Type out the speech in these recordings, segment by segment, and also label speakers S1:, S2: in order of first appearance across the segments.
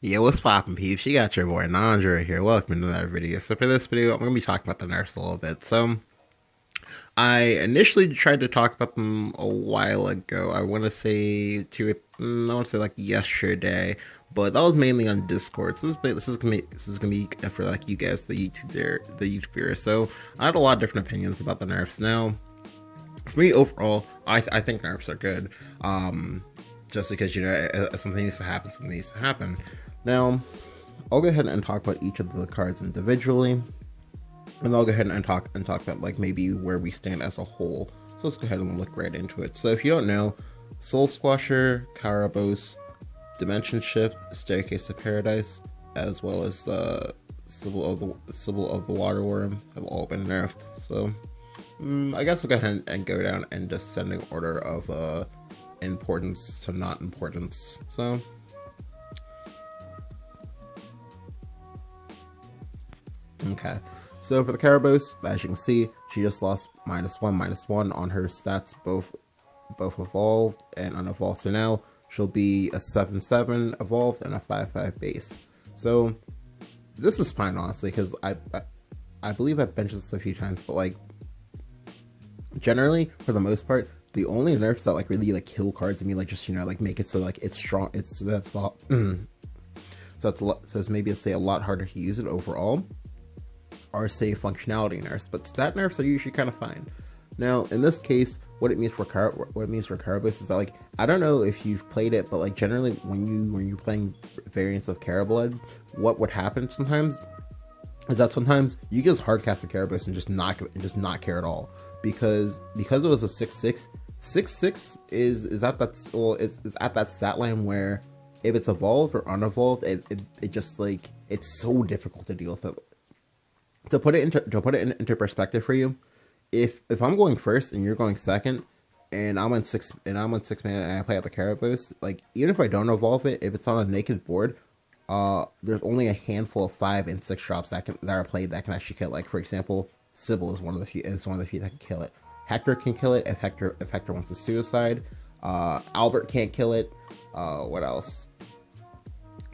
S1: Yo, what's poppin', peeps? You got your boy Nandra here. Welcome to another video. So for this video, I'm going to be talking about the nerfs a little bit. So, I initially tried to talk about them a while ago. I want to say like yesterday, but that was mainly on Discord. So this is gonna be for like you guys, the YouTube viewers. So I had a lot of different opinions about the nerfs. Now, for me overall, I think nerfs are good. Just because, you know, something needs to happen. Now, I'll go ahead and talk about each of the cards individually, and I'll go ahead and talk about like maybe where we stand as a whole. So let's go ahead and look right into it. So if you don't know, Soulsquasher, cara, Dimension Shift, Staircase to Paradise, as well as the Sibyl of the Water Worm have all been nerfed. So I guess I'll go ahead and go down in descending order of importance to not importance. So okay, so for the Carabos, as you can see, she just lost -1/-1 on her stats, both evolved and unevolved. So now she'll be a 7/7 evolved and a 5/5 base. So this is fine, honestly, because I believe I've mentioned this a few times, but like generally, for the most part, the only nerfs that like really like kill cards, I mean, like just, you know, like make it so like it's strong, so it's maybe say a lot harder to use it overall, are say functionality nerfs, but stat nerfs are usually kind of fine. Now in this case, what it means for Carabos is that, like, I don't know if you've played it, but like generally when you're playing variants of Carablood, what would happen sometimes is that sometimes you just hardcast the Carabos and just not care at all, because it was a 6/6. 6/6 is at that stat line where if it's evolved or unevolved, it just like it's so difficult to deal with it. To put it into perspective for you, if I'm going first and you're going second, and I'm on 6 mana and I play out the Carabos, like even if I don't evolve it, if it's on a naked board, there's only a handful of 5 and 6 drops that are played that can actually kill. Like, for example, Sibyl is one of the few that can kill it. Hector can kill it if Hector wants a suicide. Albert can't kill it. What else?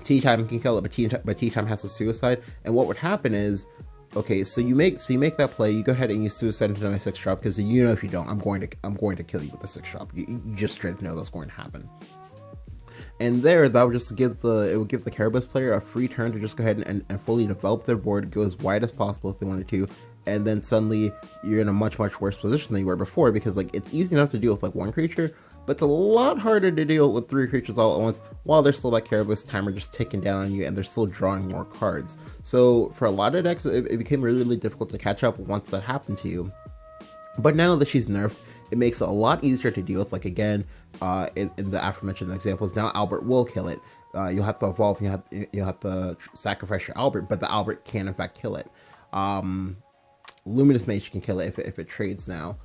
S1: T-Time can kill it, but T-Time has a suicide. And what would happen is, okay, so you make that play, you go ahead and you suicide into my 6 drop, because you know if you don't, I'm going to kill you with the 6 drop. You just straight up know that's going to happen. And there, that would just give the Carabos player a free turn to just go ahead and fully develop their board, go as wide as possible if they wanted to, and then suddenly you're in a much worse position than you were before, because like it's easy enough to deal with like 1 creature, but it's a lot harder to deal with 3 creatures all at once, while there's still that Carabos timer just ticking down on you, and they're still drawing more cards. So for a lot of decks, it became really difficult to catch up once that happened to you. But now that she's nerfed, it makes it a lot easier to deal with. Like again, in the aforementioned examples, now Albert will kill it. You'll have to evolve, and you'll have to sacrifice your Albert, but the Albert can in fact kill it. Luminous Mage can kill it if it trades now.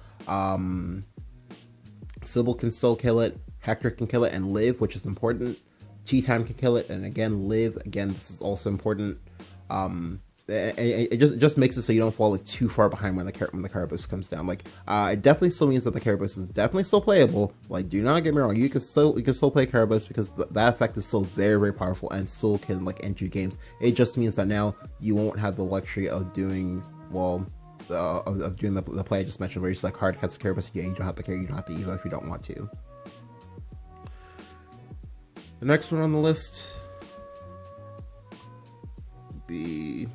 S1: Sibyl can still kill it. Hector can kill it and live, which is important. T-Time can kill it, and again live. Again, this is also important. It just makes it so you don't fall like too far behind when the Carabos comes down. Like it definitely still means that the Carabos is definitely still playable. Like, do not get me wrong, you can still play Carabos, because that effect is still very powerful and still can like end you games. It just means that now you won't have the luxury of doing doing the play I just mentioned, where you just like hard cuts the Carabos. Yeah, you don't have to Evo if you don't want to. The next one on the list would be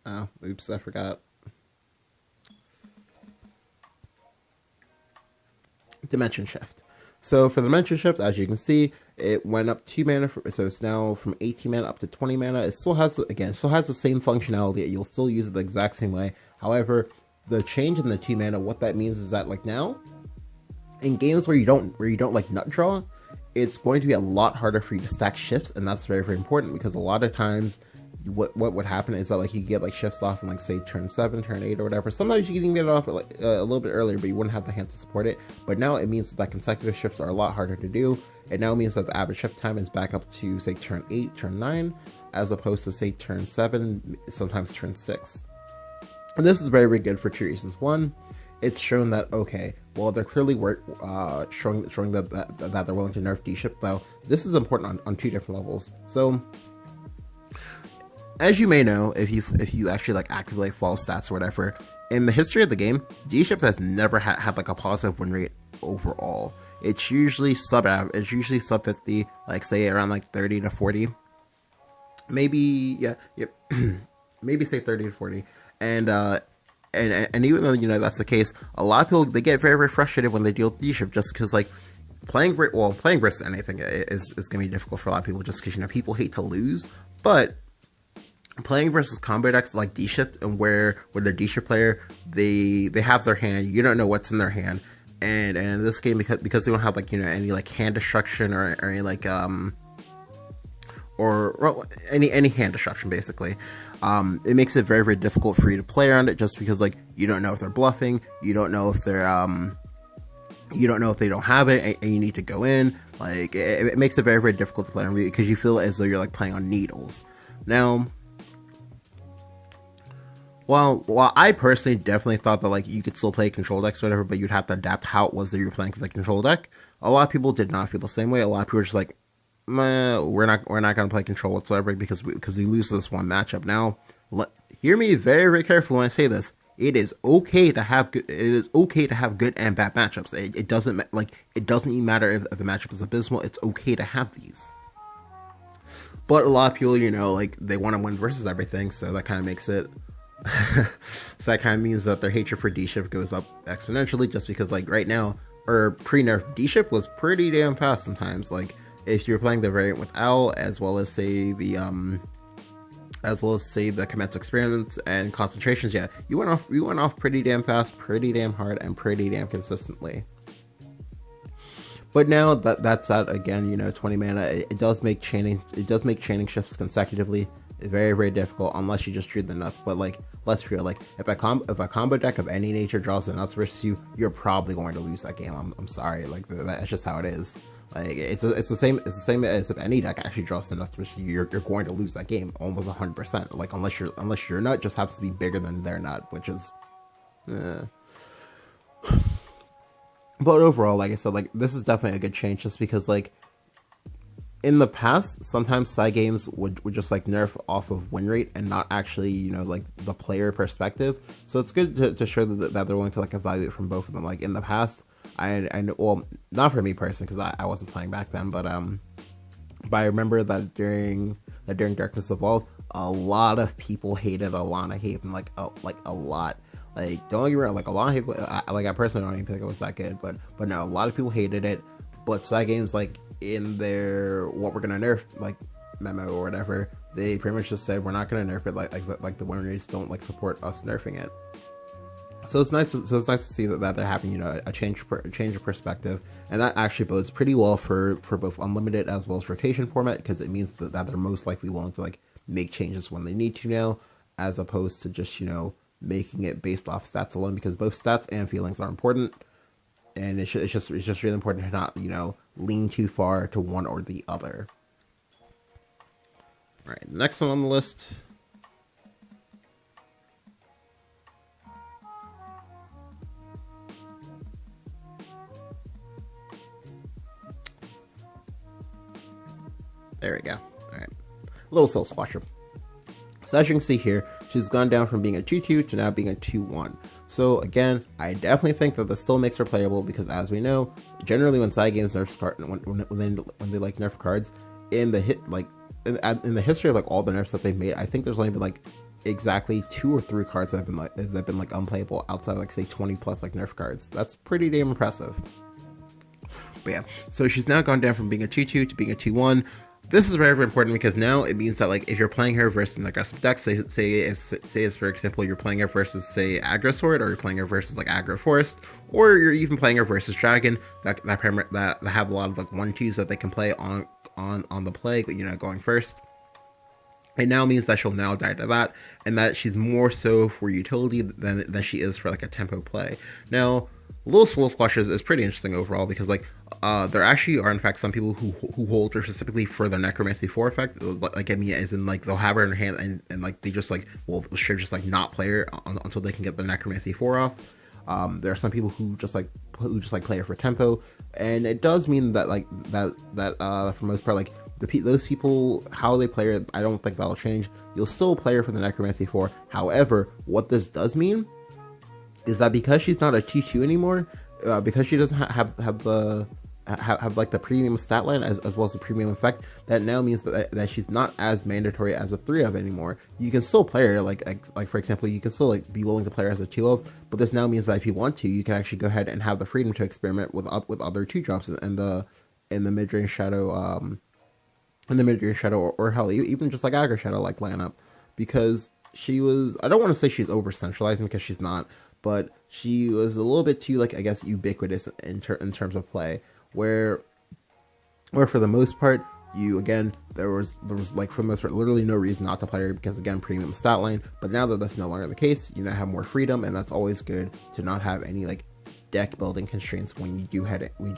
S1: oh, oops, I forgot. Dimension Shift. So for the Dimension Shift, as you can see, it went up 2 mana, so it's now from 18 mana up to 20 mana. It still has the same functionality. You'll still use it the exact same way. However, the change in the 2 mana, what that means is that like now, in games where you don't like nut draw, it's going to be a lot harder for you to stack shifts, and that's very important, because a lot of times what would happen is that like you get like shifts off in like say turn 7, turn 8 or whatever. Sometimes you can even get it off like a little bit earlier, but you wouldn't have the hands to support it. But now it means that consecutive shifts are a lot harder to do. It now means that the average shift time is back up to say turn 8, turn 9, as opposed to say turn 7, sometimes turn 6. And this is very, very good for two reasons. One, it's shown that, okay, well, they're clearly showing that they're willing to nerf Dshift, though this is important on two different levels. So, as you may know, if you actually like actively follow stats or whatever, in the history of the game, Dshift has never had like a positive win rate overall. It's usually sub 50, like say around like 30 to 40. Maybe maybe say 30 to 40. And even though, you know, that's the case, a lot of people, they get very, very frustrated when they deal with Dshift, just because, like, playing versus anything is going to be difficult for a lot of people, just because, you know, people hate to lose. But playing versus combo decks like Dshift, and where the Dshift player, they have their hand, you don't know what's in their hand, and in this game, because they don't have, like, you know, any like hand destruction or any like any hand destruction, basically. It makes it very, very difficult for you to play around it, just because, like, you don't know if they're bluffing, you don't know if they're you don't know if they don't have it, and you need to go in. Like, it makes it very, very difficult to play around, because you feel as though you're like playing on needles. Now, while I personally definitely thought that, like, you could still play control decks or whatever, but you'd have to adapt how it was that you were playing for the control deck, a lot of people did not feel the same way. A lot of people were just like, we're not going to play control whatsoever, because we lose this one matchup. Now, hear me very, very carefully when I say this. It is okay to have good. It is okay to have good and bad matchups. It doesn't even matter if the matchup is abysmal. It's okay to have these. But a lot of people, you know, like, they want to win versus everything, so that kind of makes it. So that kind of means that their hatred for Dshift goes up exponentially, just because, like, right now, or pre-nerf, Dshift was pretty damn fast sometimes. Like, if you're playing the variant with Owl, as well as say the commence experiments and concentrations, yeah, you went off pretty damn fast, pretty damn hard, and pretty damn consistently. But now that's that, again, you know, 20 mana, it does make chaining shifts consecutively very, very difficult, unless you just drew the nuts. But, like, let's be real, like, if a combo deck of any nature draws the nuts versus you, you're probably going to lose that game. I'm sorry, like, that's just how it is. Like, it's the same as if any deck actually draws the nuts versus you, you're going to lose that game almost 100%. Like, unless your nut just happens to be bigger than their nut, which is But overall, like I said, like, this is definitely a good change, just because, like, in the past, sometimes side games would just, like, nerf off of win rate and not actually, you know, like, the player perspective. So it's good to show that they're willing to, like, evaluate from both of them. Like, in the past, I know, well, not for me personally, because I wasn't playing back then, but I remember that during Darkness Evolved, a lot of people hated Alana Haven, like a lot. Like, don't get me wrong, like, a lot of people, I personally don't even think it was that good, but no, a lot of people hated it. But side games, like, in their what we're gonna nerf, like, memo or whatever, they pretty much just said we're not gonna nerf it, like the win rates don't, like, support us nerfing it. So it's nice to see that they're having, you know, a change of perspective, and that actually bodes pretty well for both unlimited as well as rotation format, because it means that they're most likely willing to, like, make changes when they need to now, as opposed to just, you know, making it based off stats alone, because both stats and feelings are important, and it's just really important to not, you know, lean too far to one or the other. All right, next one on the list. There we go. All right, little soulsquasher. So as you can see here, she's gone down from being a 2/2 to now being a 2/1. So again, I definitely think that this still makes her playable, because as we know, generally when side games nerf start, when they like nerf cards, in the history of, like, all the nerfs that they've made, I think there's only been, like, exactly 2 or 3 cards that have been unplayable outside of, like, say 20 plus, like, nerf cards. That's pretty damn impressive. But yeah, so she's now gone down from being a 2/2 to being a 2/1. This is very, very important, because now it means that, like, if you're playing her versus an aggressive deck, say as for example, you're playing her versus, say, Aggro Sword, or you're playing her versus, like, Aggro Forest, or you're even playing her versus Dragon, that have a lot of, like, 1/2s that they can play on the play, you know, going first. it now means that she'll now die to that, and that she's more so for utility than she is for like a tempo play. Now, Little Soul Squashers is pretty interesting overall because like there actually are in fact some people who hold her specifically for the Necromancy 4 effect. Like I mean, as in like they'll have her in their hand and like they just like will sure just like not play her until they can get the Necromancy 4 off. There are some people who just like play her for tempo, and it does mean that like that for the most part like those people, how they play her, I don't think that'll change. You'll still play her for the Necromancy 4. However, what this does mean is that because she's not a T2 anymore, because she doesn't have like the premium stat line as well as the premium effect, that now means that she's not as mandatory as a 3 of anymore. You can still play her like for example, you can still like be willing to play her as a 2 of, but this now means that if you want to, you can actually go ahead and have the freedom to experiment with other 2 drops in the mid-range shadow or hell, even just like aggro shadow like lineup, because she was, I don't want to say she's over centralizing because she's not, but she was a little bit too like I guess ubiquitous in terms of play, where for the most part there was like for the most part literally no reason not to play her because again premium stat line. But now that that's no longer the case, you now have more freedom, and that's always good to not have any like deck building constraints when you do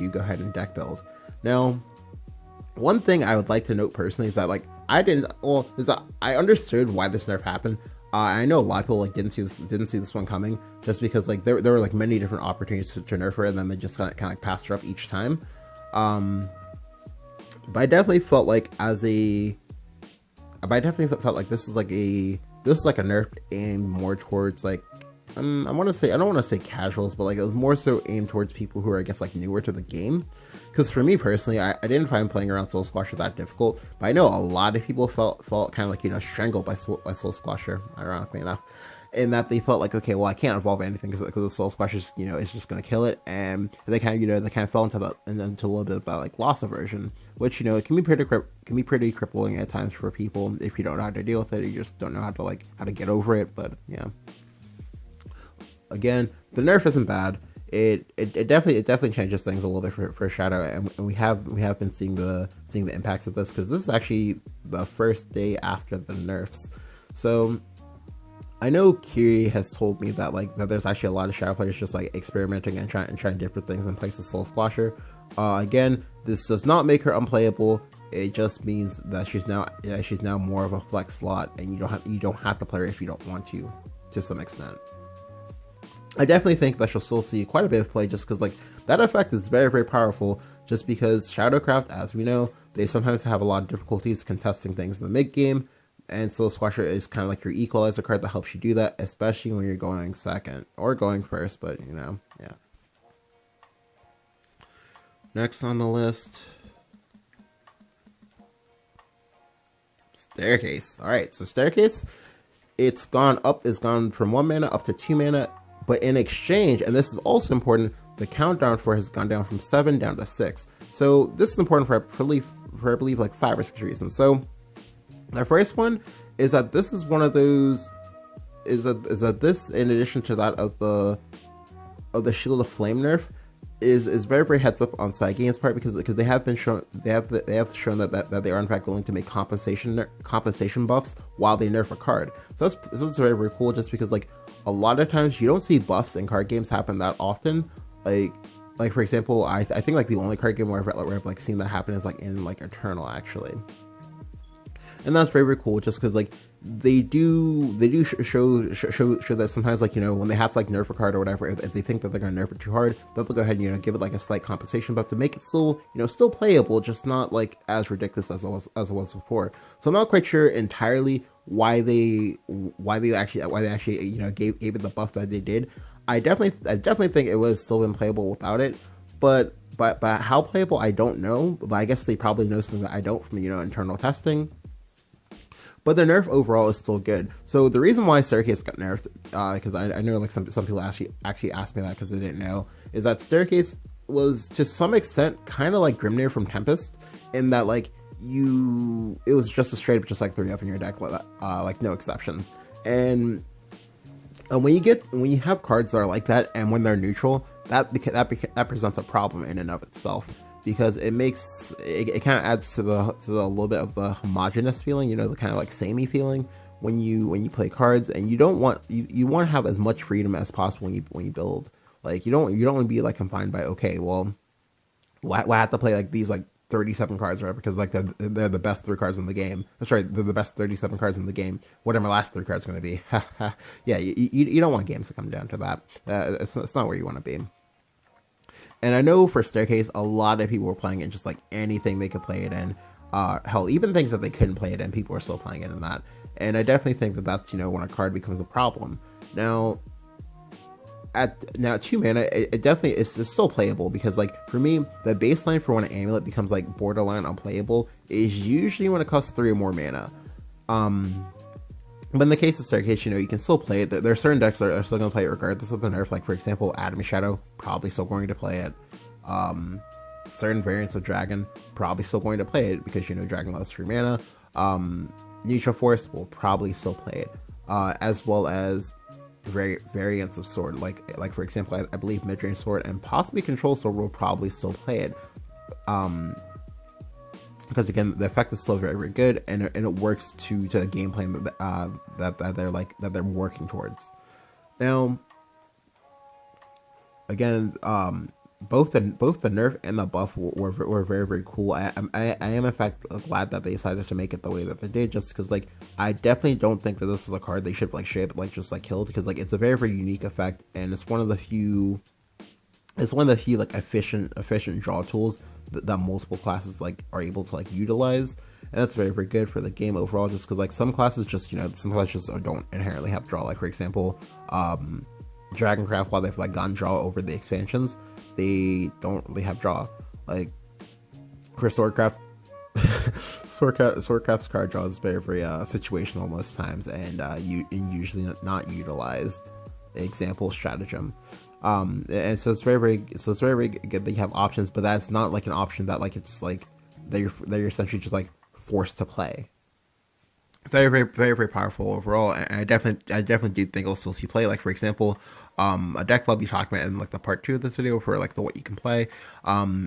S1: go ahead and deck build. Now, one thing I would like to note personally is that like I understood why this nerf happened. I know a lot of people like didn't see this one coming, just because like there were like many different opportunities to nerf her, and then they just kind of like passed her up each time. But I definitely felt like this is like a nerf aimed more towards like I don't want to say casuals, but like it was more so aimed towards people who are I guess like newer to the game. Because for me personally, I didn't find playing around Soul Squasher that difficult, but I know a lot of people felt kind of like strangled by Soul Squasher, ironically enough, in that they felt like, okay, well I can't evolve anything because the Soul Squasher is just gonna kill it, and they kind of fell into a little bit of that like loss aversion, which it can be pretty crippling at times for people if you don't know how to deal with it, you just don't know how to get over it. But yeah, again, the nerf isn't bad. It definitely changes things a little bit for Shadow, and we have been seeing the impacts of this, because this is actually the first day after the nerfs. So I know Kiri has told me that there's actually a lot of Shadow players just like experimenting and trying different things in place of Soul Squasher. Again, this does not make her unplayable. It just means that she's now more of a flex slot, and you don't have to play her if you don't want to some extent. I definitely think that she'll still see quite a bit of play, just because like that effect is very, very powerful, just because Shadowcraft, as we know, they sometimes have a lot of difficulties contesting things in the mid game, and Soul Squasher is kind of like your equalizer card that helps you do that, especially when you're going second or going first. But yeah. Next on the list, Staircase. Alright, so Staircase, it's gone from 1 mana up to 2 mana. But in exchange, and this is also important, the countdown for it has gone down from 7 down to 6. So this is important for I believe like 5 or 6 reasons. So the first one is that this is one of those is that this, in addition to that of the Shield of Flame nerf, is very, very heads up on side games part, because they have shown that they are in fact going to make compensation buffs while they nerf a card. So that's very, very cool, just because like a lot of times you don't see buffs in card games happen that often. Like for example, I think like the only card game where I've like seen that happen is like in like Eternal, actually. And that's very, very cool, just because like they do show that sometimes, like, when they have to like nerf a card or whatever, if they think that they're gonna nerf it too hard, they'll go ahead and give it like a slight compensation buff to make it still still playable, just not like as ridiculous as it was before. So I'm not quite sure entirely why they actually gave it the buff that they did. I definitely think it would have still been playable without it, but how playable I don't know. But I guess they probably know something that I don't from internal testing. But the nerf overall is still good. So the reason why Staircase got nerfed, because I know like some people actually asked me that because they didn't know, is that Staircase was to some extent kind of like Grimnir from Tempest, in that like it was just a straight up just like 3-up in your deck, like no exceptions. And when you have cards that are like that, and when they're neutral, that presents a problem in and of itself. because it makes it kind of adds to the little bit of the homogenous feeling, you know, the kind of like samey feeling when you play cards, and you don't want you want to have as much freedom as possible when you build. Like you don't want to be like confined by, okay, well, I have to play like these like 37 cards, right? Because like they're the best 3 cards in the game. That's right, they're the best 37 cards in the game. Whatever my last 3 cards are going to be. Yeah, you don't want games to come down to that. It's not where you want to be. And I know for Staircase, a lot of people were playing it just like anything they could play it in. Hell, even things that they couldn't play it in, people were still playing it in that. And I definitely think that that's, you know, when a card becomes a problem. Now, at 2 mana, it definitely is still playable, because like for me, the baseline for when an amulet becomes like borderline unplayable is usually when it costs 3 or more mana. But in the case of Staircase, you know, you can still play it. There are certain decks that are still going to play it regardless of the nerf. Like for example, Atom Shadow, probably still going to play it. Certain variants of Dragon, probably still going to play it, because, you know, Dragon loves 3 mana. Neutral Force will probably still play it, as well as variants of Sword, like for example, I believe Midrange Sword and possibly Control Sword will probably still play it, because again, the effect is still very, very good, and it works to the game plan that they're working towards. Now, again, both the nerf and the buff were very, very cool. I am in fact glad that they decided to make it the way that they did, just because like I definitely don't think that this is a card they should like straight up like just like kill, because like it's a very, very unique effect, and it's one of the few like efficient draw tools that multiple classes like are able to like utilize, and that's very, very good for the game overall, just because like some classes just, you know, some classes just don't inherently have draw. Like for example, Dragoncraft, while they've like gone draw over the expansions, they don't really have draw. Like for Swordcraft, Swordcraft's card draw is very, very situational most times, and usually not utilized. Example, Stratagem. And so it's very good that you have options, but that's not like an option that like it's like that you're essentially just like forced to play. Very, very powerful overall, and I definitely do think it'll still see play. Like for example, a deck I'll be talking about in like the part 2 of this video for like the what you can play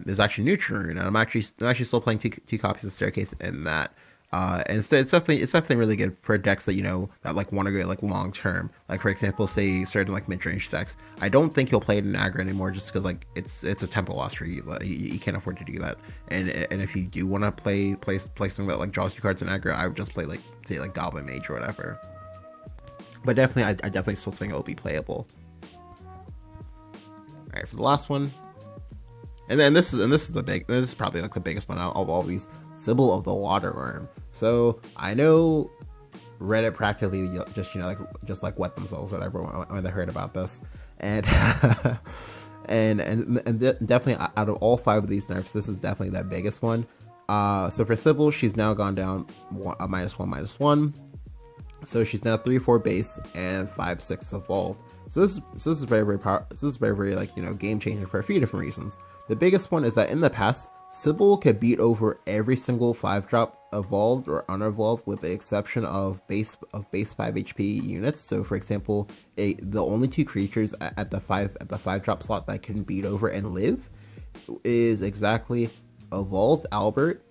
S1: is actually Neutral, and I'm actually still playing two copies of Staircase in that. And it's definitely really good for decks that, you know, that like want to go like long term. Like for example, say certain like mid range decks. I don't think you'll play it in aggro anymore, just because like it's a tempo loss for you. You can't afford to do that. And if you do want to play something that like draws you cards in aggro, I would just play like say like Goblin Mage or whatever. But definitely, I definitely still think it'll be playable. All right, for the last one. And this is probably like the biggest one out of all these. Sibyl of the Waterworm. So I know Reddit practically just, you know, like wet themselves whatever when they heard about this, and and definitely out of all 5 of these nerfs, this is definitely the biggest one. So for Sibyl, she's now gone down -1/-1. So she's now 3/4 base and 5/6 evolved. So this is very very like, you know, game changing for a few different reasons. The biggest one is that in the past, Sibyl could beat over every single 5-drop evolved or unevolved, with the exception of base 5 HP units. So for example, the only 2 creatures at the 5-drop slot that can beat over and live is exactly Evolved Albert,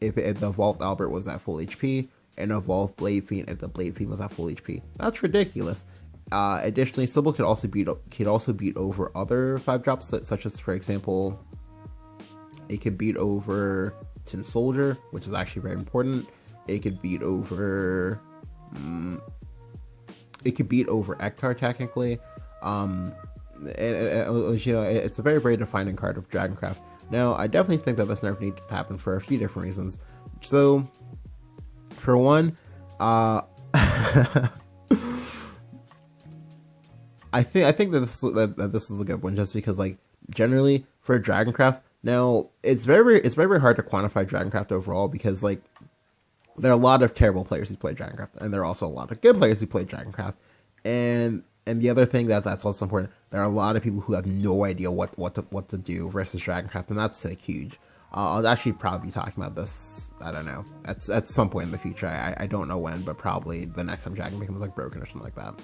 S1: if the Evolved Albert was at full HP, and Evolved Blade Fiend if the Blade Fiend was at full HP. That's ridiculous. Additionally, Sibyl could also beat over other 5-drops, such as for example, it could beat over Tin Soldier, which is actually very important. It could beat over Ektar technically. And you know, it's a very, very defining card of Dragoncraft. Now, I definitely think that this nerf needs to happen for a few different reasons. So, for one, I think that this is a good one, just because like generally for Dragoncraft. Now, it's very hard to quantify Dragoncraft overall, because like there are a lot of terrible players who play Dragoncraft, and there are also a lot of good players who play Dragoncraft. And the other thing that's also important, there are a lot of people who have no idea what to do versus Dragoncraft, and that's like huge. I'll actually probably be talking about this, I don't know, at some point in the future. I don't know when, but probably the next time Dragon becomes like broken or something like that.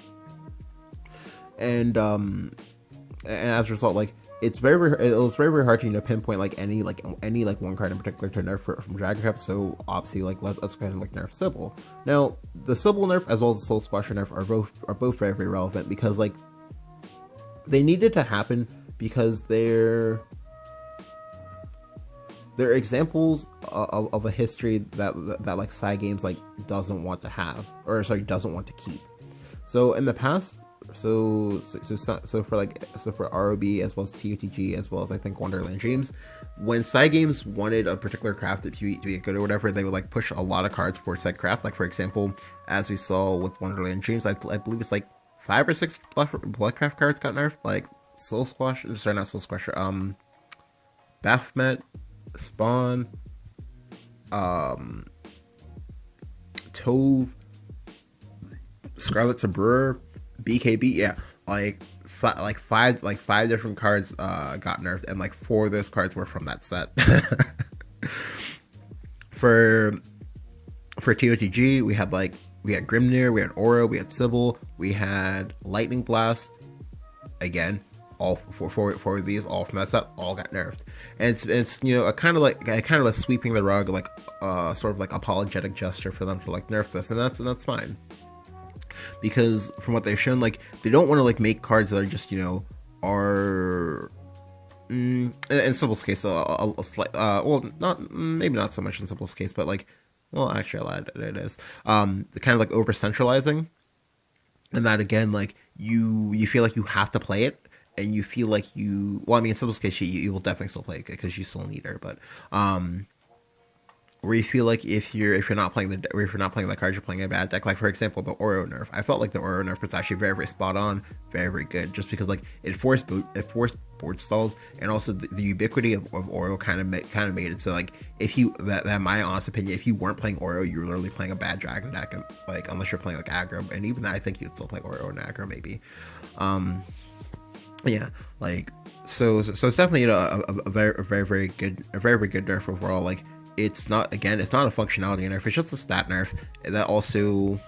S1: And as a result, like very hard to pinpoint like any one card in particular to nerf from Dragon Cup. So obviously let's go ahead and nerf Sibyl. Now the Sibyl nerf as well as the soulsquasher nerf are both very relevant because they needed to happen because they're examples of a history that Cygames doesn't want to have, or sorry, doesn't want to keep. So in the past, so for ROB as well as TOTG as well as I think Wonderland Dreams, when Cygames wanted a particular craft to be good or whatever, they would push a lot of cards for said craft. Like for example, as we saw with Wonderland Dreams, I believe it's 5 or 6 Bloodcraft cards got nerfed, like Soulsquasher, sorry, not Soulsquasher, Baphomet, Spawn, Tove, Scarlet Tabrer, BKB, yeah, five different cards got nerfed, and 4 of those cards were from that set. For TOTG, we had Grimnir, we had Aura, we had Sibyl, we had Lightning Blast. Again, all four of these, all from that set, all got nerfed. And it's a kind of sweeping the rug, sort of apologetic gesture for them to nerf this, and that's fine. Because from what they've shown, they don't want to make cards that are just are in Sibyl's case well, maybe not so much in Sibyl's case, but well, actually I lied, it is the kind of over centralizing, and that again you feel you have to play it, and you feel well, I mean in Sibyl's case you will definitely still play it because you still need her, but where you feel if you're not playing the cards, you're playing a bad deck. For example, the Oro nerf. I felt the Oro nerf was actually very spot on, very good, just because it forced board stalls, and also the ubiquity of Oro kind of made it so if you that my honest opinion, if you weren't playing Oro, you were literally playing a bad dragon deck, and unless you're playing aggro, and even that I think you'd still play Oro and aggro maybe. Yeah, so it's definitely a very good nerf overall. It's not a functionality nerf, it's just a stat nerf. That also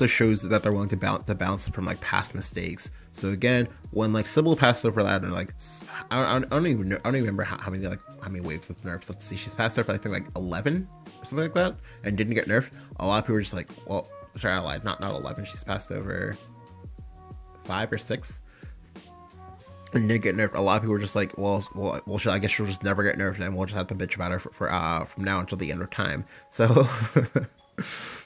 S1: shows that they're willing to bounce from past mistakes. So again, when Sibyl passed over that, and I don't even remember how many waves of nerfs. Let's see, she's passed over I think 11 or something like that, and didn't get nerfed. A lot of people were just well, sorry, I lied, not 11. She's passed over 5 or 6. And didn't get nerfed. A lot of people were just well, I guess she'll just never get nerfed, and we'll just have to bitch about her for from now until the end of time. So,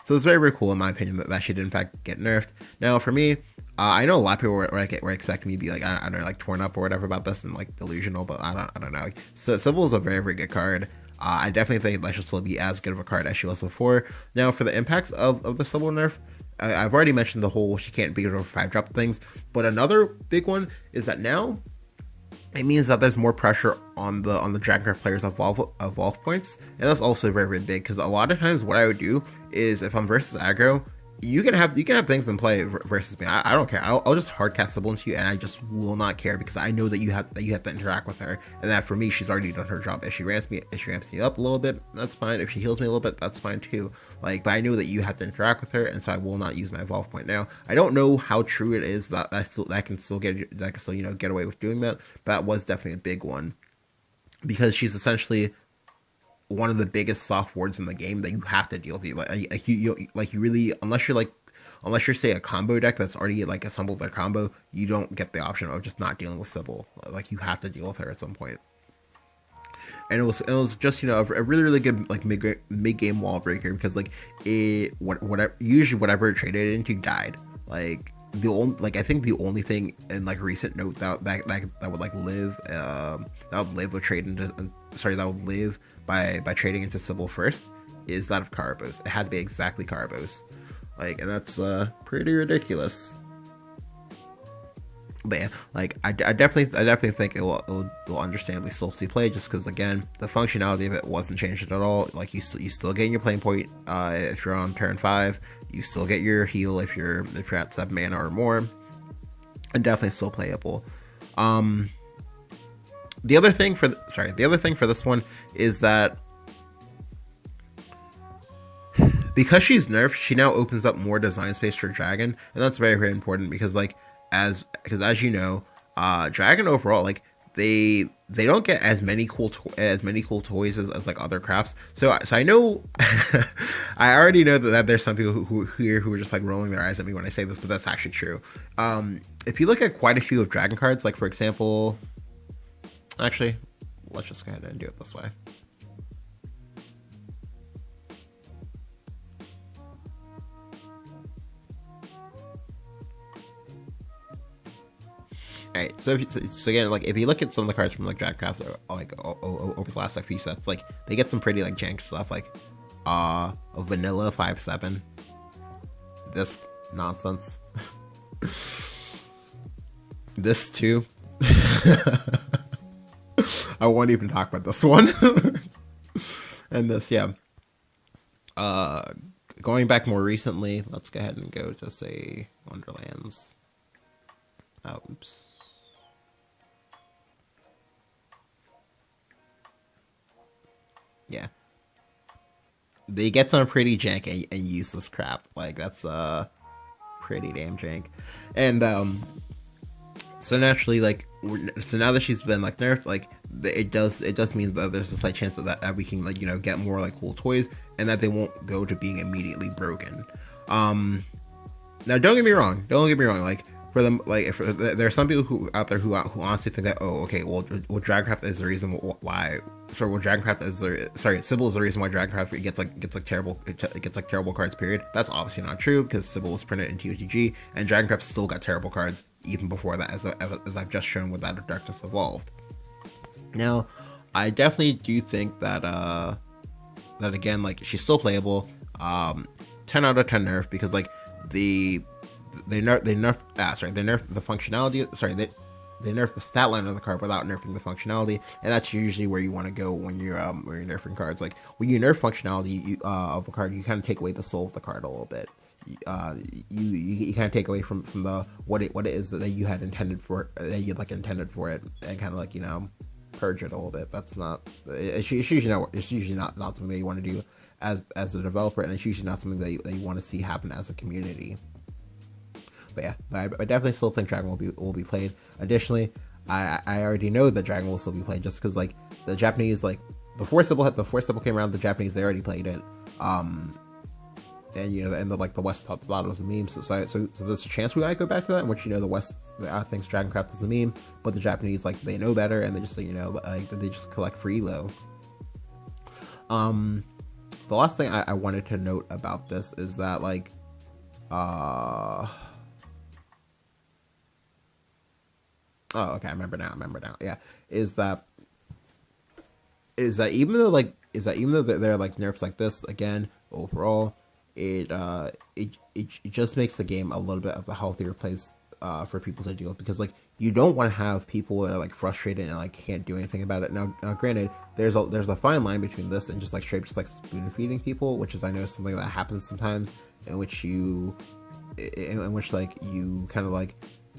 S1: so it's very cool in my opinion that she did in fact get nerfed. Now, for me, I know a lot of people were expecting me to be I don't know, torn up or whatever about this and delusional, but I don't know. So Sibyl is a very good card. I definitely think that she'll still be as good of a card as she was before. Now, for the impacts of the Sibyl nerf, I've already mentioned the whole she can't beat it over 5-drop things, but another big one is that now it means that there's more pressure on the Dragon Craft players' evolve points, and that's also very big, because a lot of times what I would do is if I'm versus aggro, you can have things in play versus me. I don't care. I'll just hard cast Sibyl into you, and I just will not care, because I know that you have to interact with her, and that for me she's already done her job. If she ramps me up a little bit, that's fine. If she heals me a little bit, that's fine too. But I know that you have to interact with her, and so I will not use my evolve point. Now I don't know how true it is that I can still get away with doing that, but that was definitely a big one, because she's essentially one of the biggest soft wards in the game that you have to deal with. You really, unless you're say a combo deck that's already assembled their combo, you don't get the option of just not dealing with Sibyl. You have to deal with her at some point. And it was just a really good mid game wall breaker, because whatever it traded into died. I think the only thing in recent note that would live by trading into Sibyl first is that of Carbos. It had to be exactly Carbos, and that's pretty ridiculous. But yeah, I definitely think it will understandably still see play, just because again the functionality of it wasn't changed at all. You still get your playing point if you're on turn 5. You still get your heal if you're at 7 mana or more, and definitely still playable. The other thing for this one is that because she's nerfed, she now opens up more design space for Dragon, and that's very important, because as you know, Dragon overall, like they don't get as many cool toys as like other crafts. So I know I already know that there's some people who are just like rolling their eyes at me when I say this, but that's actually true. If you look at quite a few of Dragon cards, like for example, actually, let's just go ahead and do it this way. Alright, so again, like if you look at some of the cards from like Dragoncraft like over the last like few sets, like they get some pretty like jank stuff, like a vanilla 5/7. This nonsense. This too. I won't even talk about this one. And this, yeah. Going back more recently, let's go ahead and go to say Wonderlands. Oh, oops. Yeah. They get some pretty jank and useless crap. Like, that's, pretty damn jank. And, so naturally, like, so now that she's been, like, nerfed, like, it does mean that there's a slight chance that we can, like, you know, get more, like, cool toys, and that they won't go to being immediately broken. Now, don't get me wrong, like, for them, like, there are some people who out there who honestly think that, oh, okay, well, Dragoncraft is the reason why. Sorry, well, Dragoncraft is Sibyl is the reason why Dragoncraft gets terrible cards. Period. That's obviously not true because Sibyl was printed in TOTG, and Dragoncraft still got terrible cards even before that, as I've just shown with that Darkness Evolved. Now, I definitely do think that that again, like, she's still playable. 10 out of 10 nerf because like they nerf the functionality. Sorry, they nerf the stat line of the card without nerfing the functionality, and that's usually where you want to go when you're nerfing cards. Like when you nerf functionality of a card, you kind of take away the soul of the card a little bit. You kind of take away from the what it is that you had intended for intended for it, and kind of like, you know, purge it a little bit. That's not it's usually not something that you want to do as a developer, and it's usually not something that you want to see happen as a community. But yeah, I definitely still think Dragon will be played. Additionally, I already know that Dragon will still be played just because like the Japanese, like before Sibyl came around, the Japanese, they already played it. And you know, and the West thought it was a meme. So there's a chance we might go back to that, in which, you know, the West thinks Dragoncraft is a meme, but the Japanese, like, they know better, and they just, you know, like, they just collect free elo. The last thing I wanted to note about this is that, like, oh, okay, I remember now. Yeah, is that even though they're like nerfs like this, again, overall, it just makes the game a little bit of a healthier place for people to deal with, because like you don't want to have people that are like frustrated and like can't do anything about it. Now granted, there's a fine line between this and just like straight just like spoon feeding people, which is, I know, something that happens sometimes, in which like you kind of like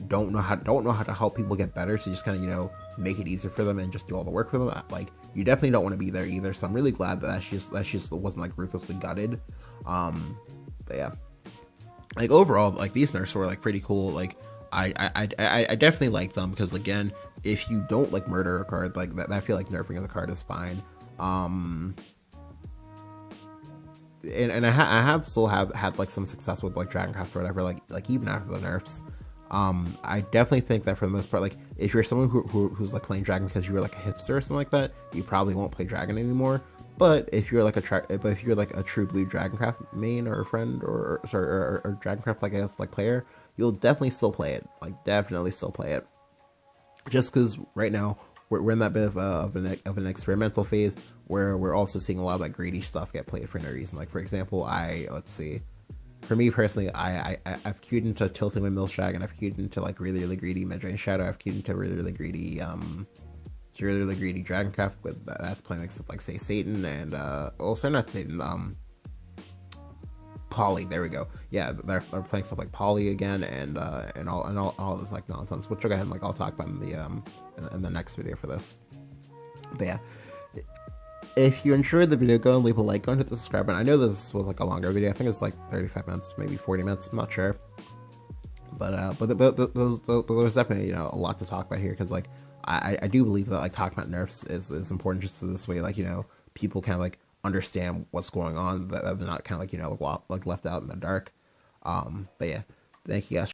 S1: don't know how to help people get better, so you just kind of, you know, make it easier for them and just do all the work for them. Like, you definitely don't want to be there either, so I'm really glad that she just wasn't like ruthlessly gutted. But yeah, like overall, like these nerfs were like pretty cool. Like I definitely like them because, again, if you don't like murder a card like that, I feel like nerfing of the card is fine. And I have still had like some success with like Dragoncraft or whatever, like even after the nerfs. I definitely think that for the most part, like if you're someone who's like playing Dragon because you were like a hipster or something like that, you probably won't play Dragon anymore. But if you're like a true blue Dragoncraft main or a friend or Dragoncraft, like, I guess, like player, you'll definitely still play it. Like, definitely still play it. Just because right now we're in that bit of an experimental phase where we're also seeing a lot of like greedy stuff get played for no reason. Like, for example, let's see. For me personally, I've queued into tilting my Milshag, and I've queued into like really, really greedy Midrange Shadow. I've queued into really, really greedy Dragoncraft with that's playing like stuff like, say, Satan and also not Satan, Poly. There we go. Yeah, they're playing stuff like Poly again, and all this like nonsense, which again, like, I'll talk about in the next video for this. But yeah. If you enjoyed the video, go and leave a like, go and hit the subscribe button. I know this was like a longer video. I think it's like 35 minutes, maybe 40 minutes. I'm not sure. But there's definitely, you know, a lot to talk about here, because like I do believe that like talking about nerfs is important, just so this way, like, you know, people kind of like understand what's going on, that they're not kind of like, you know, like left out in the dark. But yeah, thank you guys